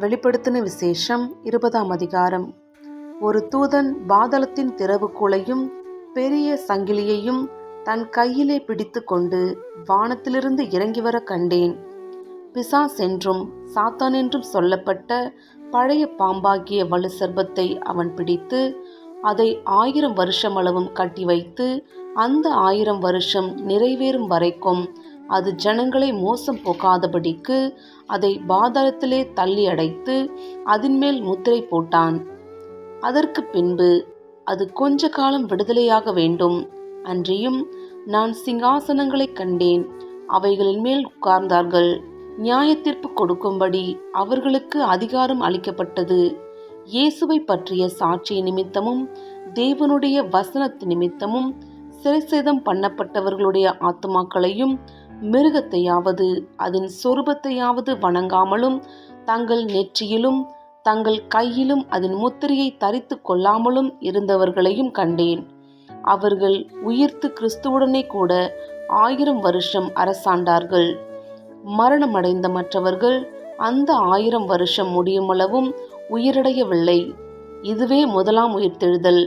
வெளிப்படுத்தின விசேஷம் 20ஆம் அதிகாரம். ஒரு தூதன் பாதாளத்தின் திறவுகோலையும் பெரிய சங்கிலியையும் தன் கையிலே பிடித்து கொண்டு வானத்திலிருந்து இறங்கி வர கண்டேன். பிசாஸ் என்றும் சாத்தான் என்றும் சொல்லப்பட்ட பழைய பாம்பாகிய வலு சர்ப்பத்தை அவன் பிடித்து அதை 1000 வருஷமளவும் கட்டி வைத்து, அந்த 1000 வருஷம் நிறைவேறும் வரைக்கும் அது ஜனங்களை மோசம் போக்காதபடிக்கு அதை பாதாளத்திலே தள்ளி அடைத்து அதன் மேல் முத்திரை போட்டான். அதற்கு பின்பு அது கொஞ்ச காலம் விடுதலையாக வேண்டும். அன்றியும் நான் சிங்காசனங்களை கண்டேன், அவைகளின் மேல் உட்கார்ந்தார்கள். நியாயத்தீர்ப்பு கொடுக்கும்படி அவர்களுக்கு அதிகாரம் அளிக்கப்பட்டது. இயேசுவை பற்றிய சாட்சி நிமித்தமும் தேவனுடைய வசனத்து நிமித்தமும் சிறைசேதம் பண்ணப்பட்டவர்களுடைய ஆத்துமாக்களையும் மிருகத்தையாவது அதன் சொரூபத்தையாவது வணங்காமலும் தங்கள் நெற்றியிலும் தங்கள் கையிலும் அதன் முத்திரையை தரித்து கொள்ளாமலும் இருந்தவர்களையும் கண்டேன். அவர்கள் உயிர்த்து கிறிஸ்துவுடனே கூட 1000 வருஷம் அரசாண்டார்கள். மரணமடைந்த மற்றவர்கள் அந்த 1000 வருஷம் முடியுமளவும் உயிரடையவில்லை. இதுவே முதலாம் உயிர்த்தெழுதல்.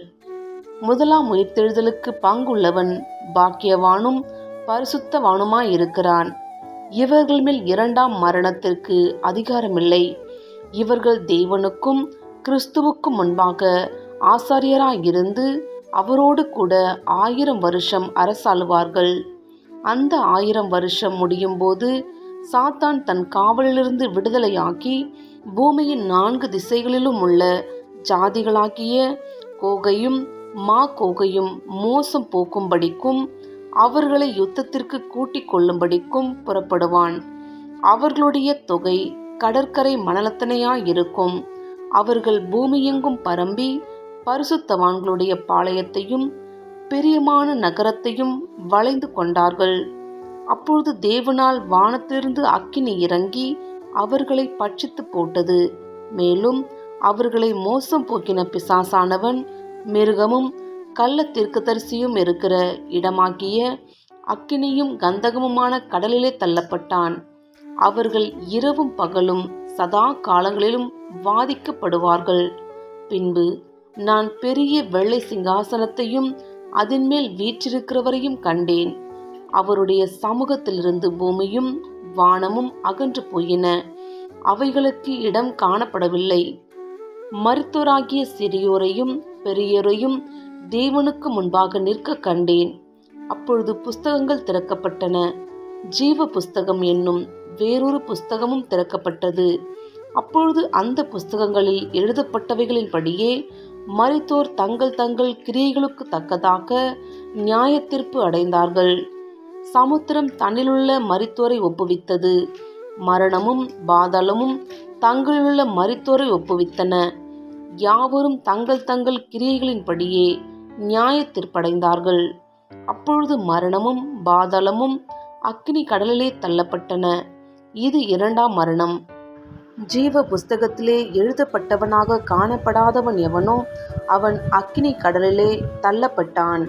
முதலாம் உயிர்த்தெழுதலுக்கு பங்குள்ளவன் பாக்கியவானும் பரிசுத்தவானுமாயிருக்கிறான். இவர்கள் மேல் இரண்டாம் மரணத்திற்கு அதிகாரமில்லை. இவர்கள் தேவனுக்கும் கிறிஸ்துவுக்கும் முன்பாக ஆசாரியராயிருந்து அவரோடு கூட 1000 வருஷம் அரசாளுவார்கள். அந்த 1000 வருஷம் முடியும் போது சாத்தான் தன் காவலிலிருந்து விடுதலையாக்கி பூமியின் 4 திசைகளிலும் உள்ள ஜாதிகளாகிய கோகையும் மாகோகையும் மோசம் போக்கும்படிக்கும் அவர்களை யுத்தத்திற்கு கூட்டிக் கொள்ளும்படிக்கும் புறப்படுவான். அவர்களுடைய தொகை கடற்கரை மணலத்தனையாயிருக்கும். அவர்கள் பூமியெங்கும் பரம்பி பரிசுத்தவான்களுடைய பாளையத்தையும் பிரியமான நகரத்தையும் வளைந்து கொண்டார்கள். அப்பொழுது தேவனால் வானத்திலிருந்து அக்கினி இறங்கி அவர்களை பட்சித்து போட்டது. மேலும் அவர்களை மோசம் போக்கின பிசாசானவன் மிருகமும் கள்ள தீர்க்கதரிசியும் இருக்கிற இடமாகிய அக்கினியும் கந்தகமுமான கடலிலே தள்ளப்பட்டான். அவர்கள் இரவும் பகலும் சதா காலங்களிலும் வாதிக்கப்படுவார்கள். பின்பு நான் பெரிய வெள்ளை சிங்காசனத்தையும் அதன் மேல் வீற்றிருக்கிறவரையும் கண்டேன். அவருடைய சமூகத்திலிருந்து பூமியும் வானமும் அகன்று போயின. அவைகளுக்கு இடம் காணப்படவில்லை. மரித்தோராகிய சிறியோரையும் பெரியோரையும் தேவனுக்கு முன்பாக நிற்க கண்டேன். அப்பொழுது புஸ்தகங்கள் திறக்கப்பட்டன. ஜீவ புஸ்தகம் என்னும் வேறொரு புஸ்தகமும் திறக்கப்பட்டது. அப்பொழுது அந்த புஸ்தகங்களில் எழுதப்பட்டவைகளின்படியே மரித்தோர் தங்கள் தங்கள் கிரியைகளுக்கு தக்கதாக நியாயத்தீர்ப்பு அடைந்தார்கள். சமுத்திரம் தன்னிலுள்ள மரித்தோரை ஒப்புவித்தது. மரணமும் பாதாளமும் தங்களிலுள்ள மரித்தோரை ஒப்புவித்தன. யாவரும் தங்கள் தங்கள் கிரியைகளின்படியே நியாயத்தீர்ப்படைந்தார்கள். அப்பொழுது மரணமும் பாதாளமும் அக்கினி கடலிலே தள்ளப்பட்டன. இது 2ஆம் மரணம். ஜீவ புஸ்தகத்திலே எழுதப்பட்டவனாக காணப்படாதவன் எவனோ அவன் அக்கினி கடலிலே தள்ளப்பட்டான்.